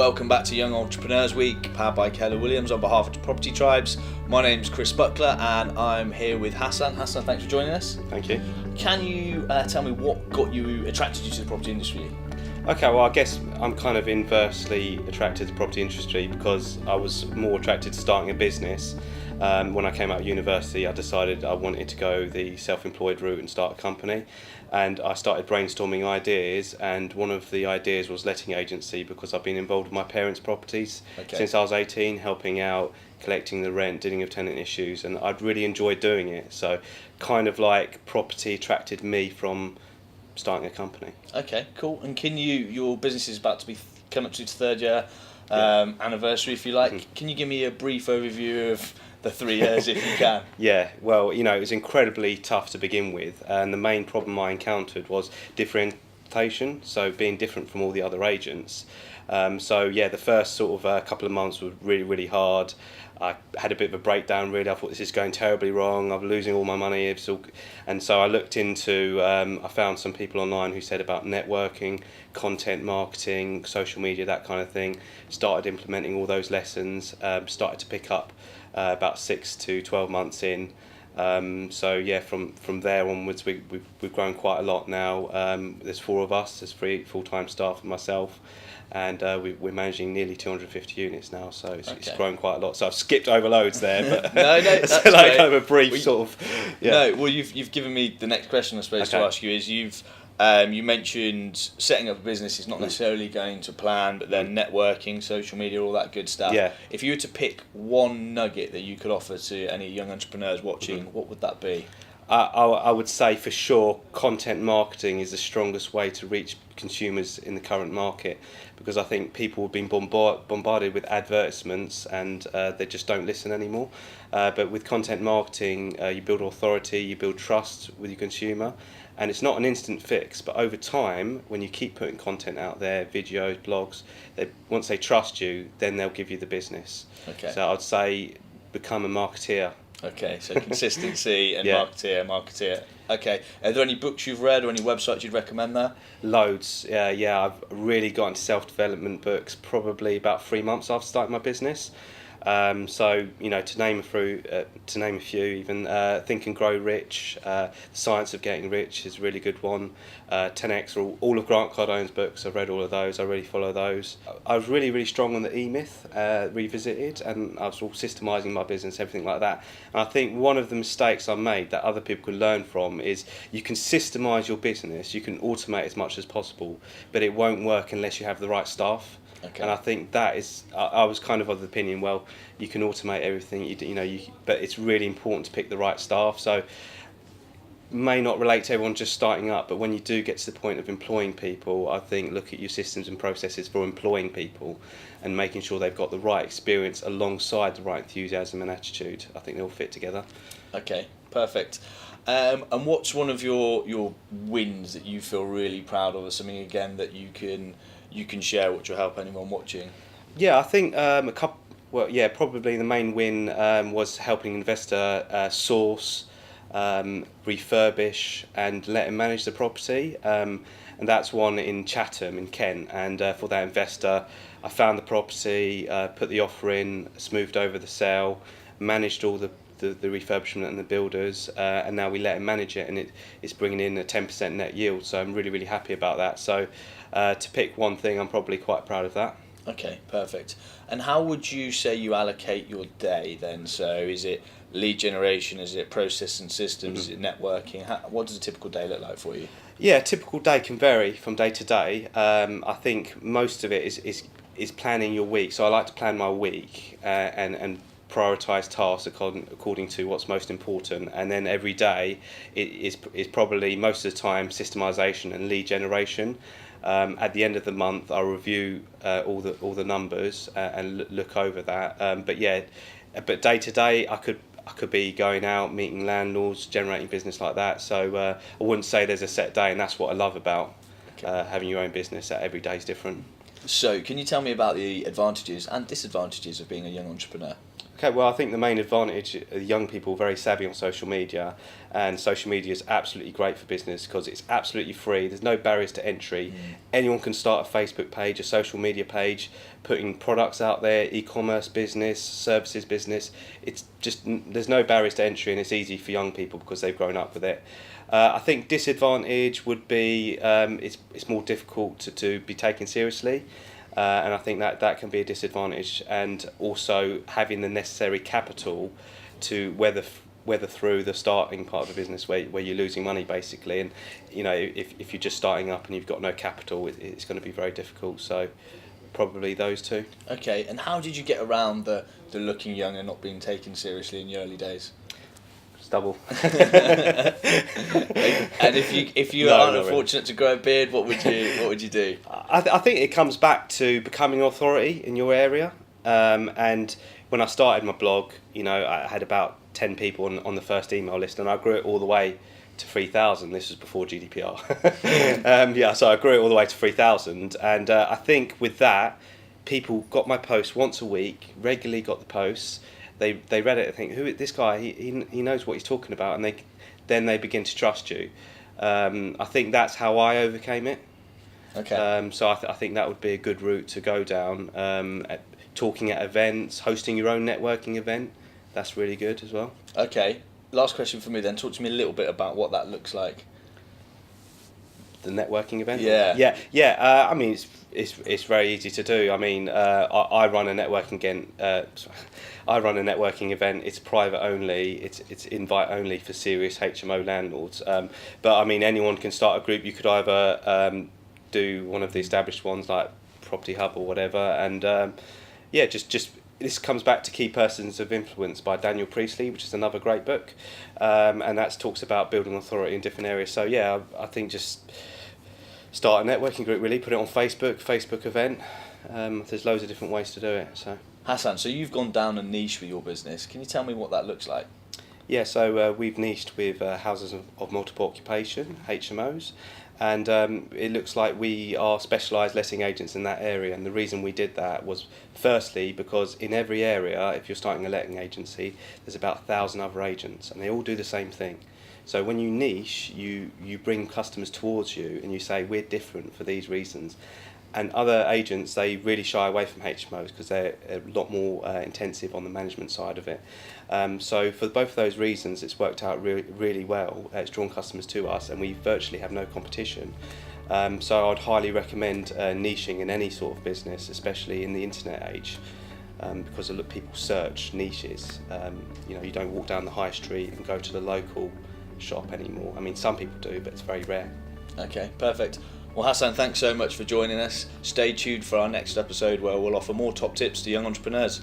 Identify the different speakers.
Speaker 1: welcome back to Young Entrepreneurs Week, powered by Keller Williams on behalf of the Property Tribes. My name's Chris Buckler and I'm here with Hasan. Hasan, thanks for joining us.
Speaker 2: Thank you.
Speaker 1: Can you tell me what attracted you to the property industry?
Speaker 2: Okay, well I guess I'm kind of inversely attracted to the property industry because I was more attracted to starting a business. When I came out of university, I decided I wanted to go the self-employed route and start a company. And I started brainstorming ideas, and one of the ideas was letting agency because I've been involved with my parents' properties since I was 18, helping out, collecting the rent, dealing with tenant issues, and I'd really enjoyed doing it. So kind of like property attracted me from starting a company.
Speaker 1: Okay, cool. And your business is about to be coming up to its third year anniversary, if you like. Mm-hmm. Can you give me a brief overview of the 3 years, if you can?
Speaker 2: Yeah, well, it was incredibly tough to begin with, and the main problem I encountered was differentiation, so being different from all the other agents. The first sort of couple of months was really, really hard. I had a bit of a breakdown, really. I thought this is going terribly wrong. I'm losing all my money. And so I looked into, I found some people online who said about networking, content marketing, social media, that kind of thing. Started implementing all those lessons, started to pick up about 6 to 12 months in. From there onwards, we've grown quite a lot now. There's 4 of us, there's 3 full-time staff and myself. And we're managing nearly 250 units now, so it's grown quite a lot. So I've skipped over loads there, but
Speaker 1: no, that's
Speaker 2: like kind of a brief sort of. Yeah.
Speaker 1: No, well, you've given me the next question I suppose to ask you is you mentioned setting up a business is not necessarily going to plan, but then networking, social media, all that good stuff.
Speaker 2: Yeah.
Speaker 1: If you were to pick one nugget that you could offer to any young entrepreneurs watching, what would that be?
Speaker 2: I would say for sure content marketing is the strongest way to reach consumers in the current market, because I think people have been bombarded with advertisements and they just don't listen anymore. But with content marketing, you build authority, you build trust with your consumer, and it's not an instant fix, but over time, when you keep putting content out there, videos, blogs, once they trust you, then they'll give you the business.
Speaker 1: Okay.
Speaker 2: So I'd say become a marketeer.
Speaker 1: Okay, so consistency and marketeer. Okay, are there any books you've read or any websites you'd recommend there?
Speaker 2: Loads. I've really got into self-development books probably about 3 months after starting my business. To name a few, even Think and Grow Rich, The Science of Getting Rich is a really good one. 10X, all of Grant Cardone's books, I've read all of those, I really follow those. I was really, really strong on the E-Myth, revisited, and I was all systemising my business, everything like that. And I think one of the mistakes I made that other people can learn from is you can systemise your business, you can automate as much as possible, but it won't work unless you have the right staff. Okay. And I think that is, I was kind of the opinion, well, you can automate everything, but it's really important to pick the right staff. So may not relate to everyone just starting up, but when you do get to the point of employing people, I think look at your systems and processes for employing people and making sure they've got the right experience alongside the right enthusiasm and attitude. I think they all fit together.
Speaker 1: Okay, perfect. And what's one of your wins that you feel really proud of, or something again that you can share which will help anyone watching?
Speaker 2: Yeah, I think probably the main win was helping an investor source, refurbish and let him manage the property. And that's one in Chatham in Kent. And for that investor, I found the property, put the offer in, smoothed over the sale, managed all the refurbishment and the builders, and now we let him manage it, and it's bringing in a 10% net yield. So I'm really, really happy about that. So to pick one thing, I'm probably quite proud of that.
Speaker 1: Okay, perfect. And how would you say you allocate your day then? So is it lead generation, is it process and systems, is it networking? What does a typical day look like for you?
Speaker 2: Yeah, a typical day can vary from day to day. I think most of it is planning your week. So I like to plan my week and prioritise tasks according to what's most important, and then every day is probably most of the time systemisation and lead generation. At the end of the month, I'll review all the numbers and look over that. But day to day, I could be going out, meeting landlords, generating business like that. So I wouldn't say there's a set day, and that's what I love about having your own business. That every day is different.
Speaker 1: So can you tell me about the advantages and disadvantages of being a young entrepreneur?
Speaker 2: Okay, well, I think the main advantage, young people are very savvy on social media, and social media is absolutely great for business because it's absolutely free. There's no barriers to entry. Anyone can start a Facebook page, a social media page, putting products out there, e-commerce business, services business. It's just, there's no barriers to entry, and it's easy for young people because they've grown up with it. I think disadvantage would be it's more difficult to be taken seriously. And I think that can be a disadvantage, and also having the necessary capital to weather through the starting part of a business where you're losing money basically. And if you're just starting up and you've got no capital, it's going to be very difficult. So probably those two.
Speaker 1: Okay, and how did you get around the looking young and not being taken seriously in your early days?
Speaker 2: Stubble.
Speaker 1: And if you
Speaker 2: No,
Speaker 1: aren't
Speaker 2: not
Speaker 1: fortunate to grow a beard, what would you do?
Speaker 2: I think it comes back to becoming an authority in your area. And when I started my blog, I had about 10 people on the first email list, and I grew it all the way to 3,000. This was before GDPR. So I grew it all the way to 3,000. And I think with that, people got my posts once a week, regularly got the posts. They read it and think, who is this guy? He knows what he's talking about, and then they begin to trust you. I think that's how I overcame it.
Speaker 1: Okay.
Speaker 2: So I think that would be a good route to go down. Talking at events, hosting your own networking event, that's really good as well.
Speaker 1: Okay. Last question for me then. Talk to me a little bit about what that looks like.
Speaker 2: The networking event.
Speaker 1: Yeah.
Speaker 2: I mean, it's very easy to do. I mean, I run a networking event. It's private only. It's invite only for serious HMO landlords. But I mean, anyone can start a group. You could either do one of the established ones like Property Hub or whatever, and just this comes back to Key Persons of Influence by Daniel Priestley, which is another great book, and that talks about building authority in different areas. So yeah, I think just start a networking group, really, put it on Facebook event. There's loads of different ways to do it. So
Speaker 1: Hasan, so you've gone down a niche with your business. Can you tell me what that looks like?
Speaker 2: Yeah, so we've niched with houses of multiple occupation, HMOs, and it looks like we are specialised letting agents in that area. And the reason we did that was firstly because in every area, if you're starting a letting agency, there's about 1,000 other agents, and they all do the same thing. So when you niche, you bring customers towards you and you say, we're different for these reasons. And other agents, they really shy away from HMOs because they're a lot more intensive on the management side of it. So for both of those reasons, it's worked out really well. It's drawn customers to us, and we virtually have no competition. So I'd highly recommend niching in any sort of business, especially in the internet age. Because a lot of people search niches. You don't walk down the high street and go to the local shop anymore. I mean, some people do, but it's very rare.
Speaker 1: Okay, perfect. Well, Hasan, thanks so much for joining us. Stay tuned for our next episode where we'll offer more top tips to young entrepreneurs.